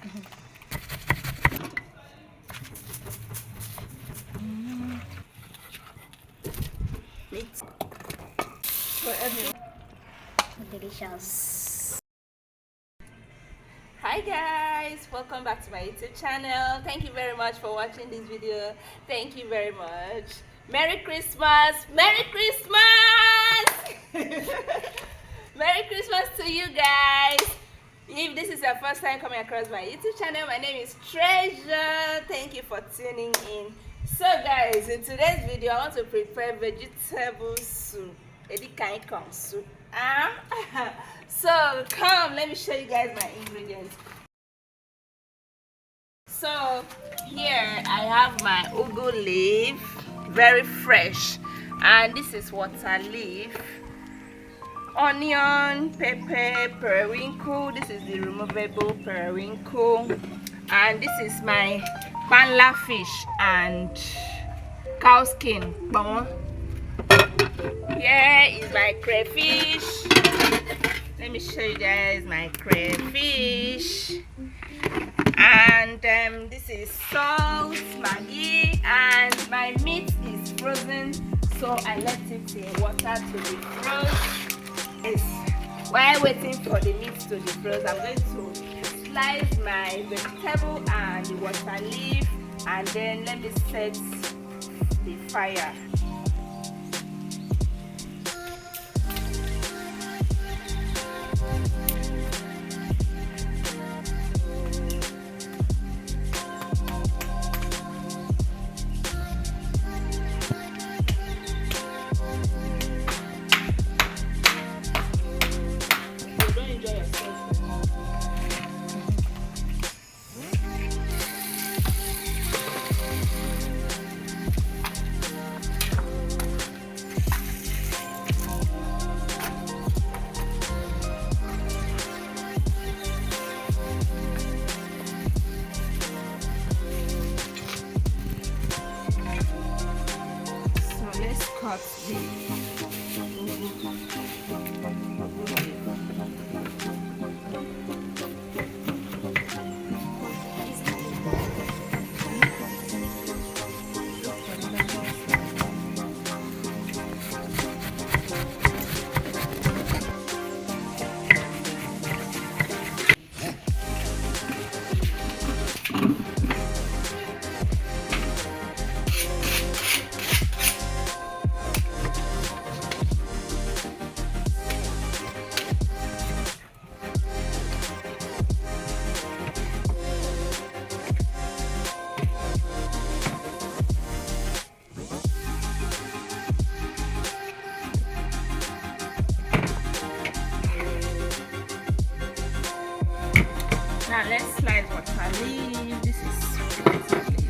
Meat for everyone. Delicious. Hi guys, welcome back to my YouTube channel. Thank you very much for watching this video. Thank you very much. Merry Christmas. Merry Christmas. Merry Christmas to you guys. If this is your first time coming across my YouTube channel, my name is Treasure. Thank you for tuning in. So guys, in today's video I want to prepare vegetable soup, Edikang Ikong Soup. So come, let me show you guys my ingredients. So here I have my ugu leaf, very fresh, and this is water leaf, onion, pepper, periwinkle. This is the removable periwinkle, and this is my banla fish and cow skin. Here is my crayfish. Let me show you guys my crayfish. And this is salt, maggi, and my meat is frozen, so I left it in water to defrost. While waiting for the meat to defrost, I'm going to slice my vegetable and the water leaf, and then let me set the fire. Cut Now let's slice water leaf. This is water leaf.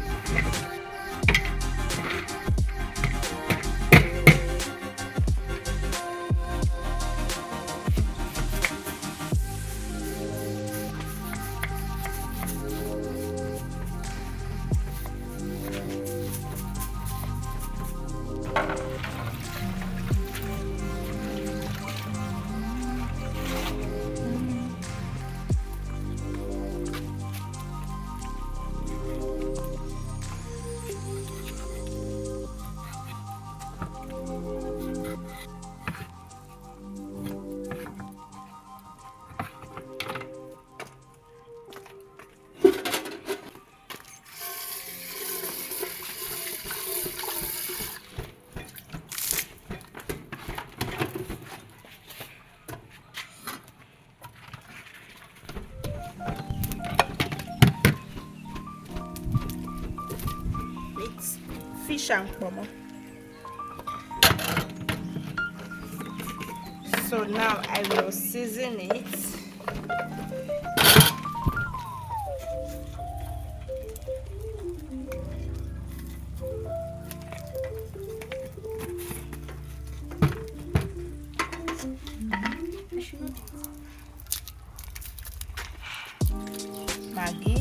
Fish and pomo. So now I will season it. Maggi.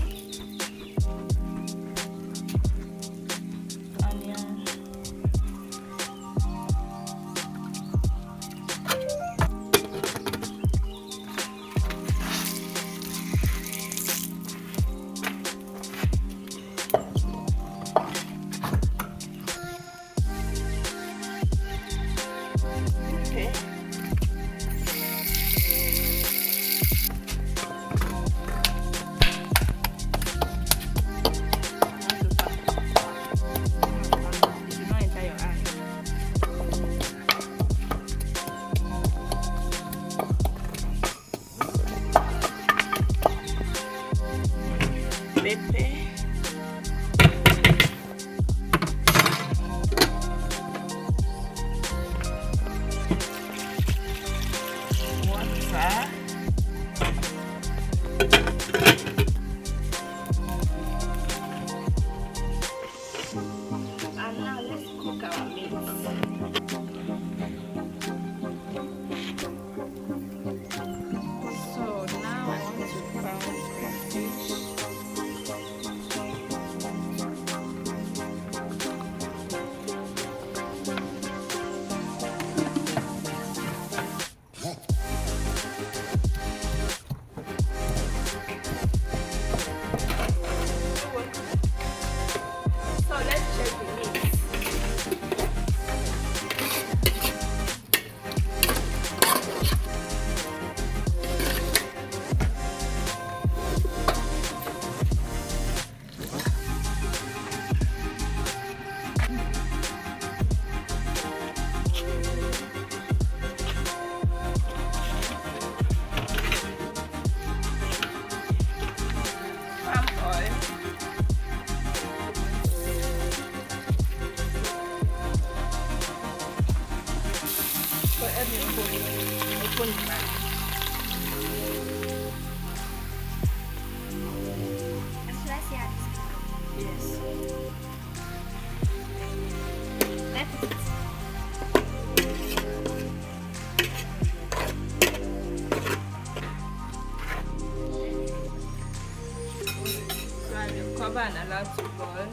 cover and allow to boil.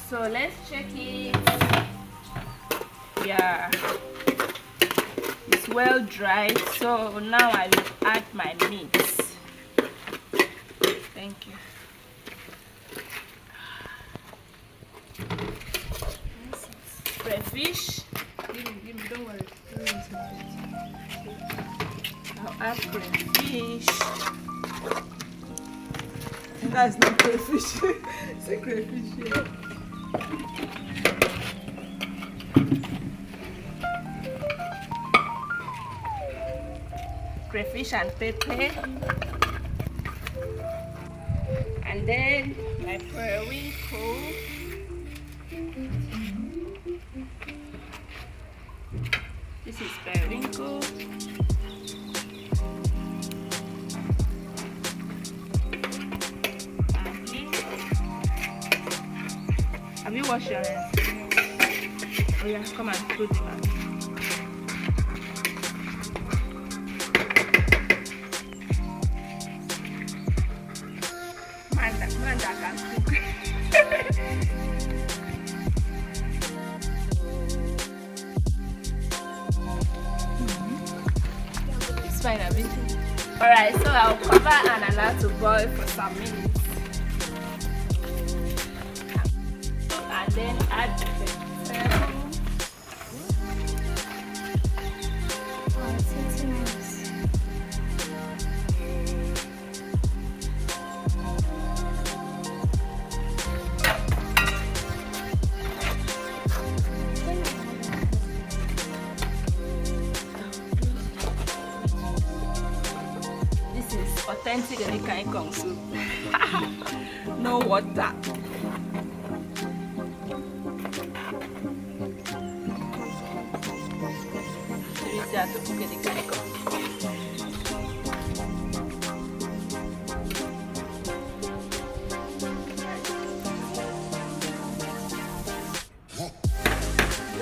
So let's check it. Yeah, it's well dried. So now I will add my meat. Thank you. Crayfish. Give me, don't worry. I'll add crayfish. That's not crayfish. Say crayfish here. Crayfish and pepper. And then my periwinkle. This is periwinkle. Have you washed your hands? Oh yeah, come and put them out. Man that can cook. It's fine, Abby. Alright, so I'll cover and allow to boil for some minutes. And then add the vegetable. Oh, it's so nice. This is authentic Edikang Ikong Soup. No water. Easy to cook Edikang Ikong.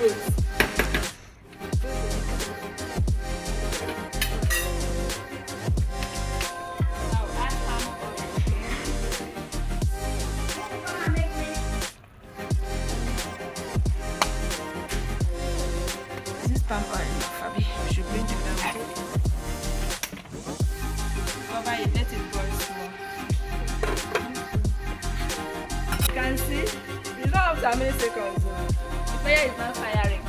Good. Palm oil enough, Abby. You should bring it down. Cover it, let it boil small. You can see, you don't have that many seconds. The fire is not firing.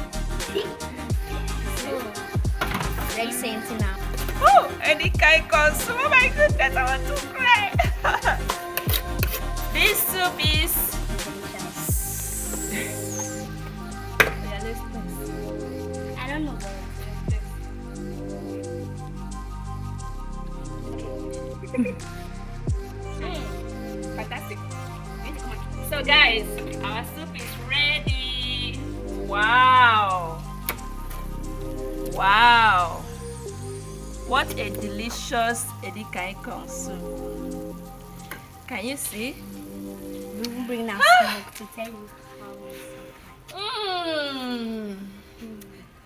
Like saying to now. Oh, Edikang Ikong Soup. Oh my goodness, I want to cry. This soup is yeah, let's taste. I don't know. Fantastic. So guys, our soup is ready. Wow. Wow. What a delicious Edikang Ikong soup. Can you see? We will bring that smoke to tell you how it's.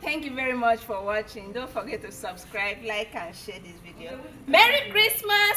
Thank you very much for watching. Don't forget to subscribe, like, and share this video. Merry Christmas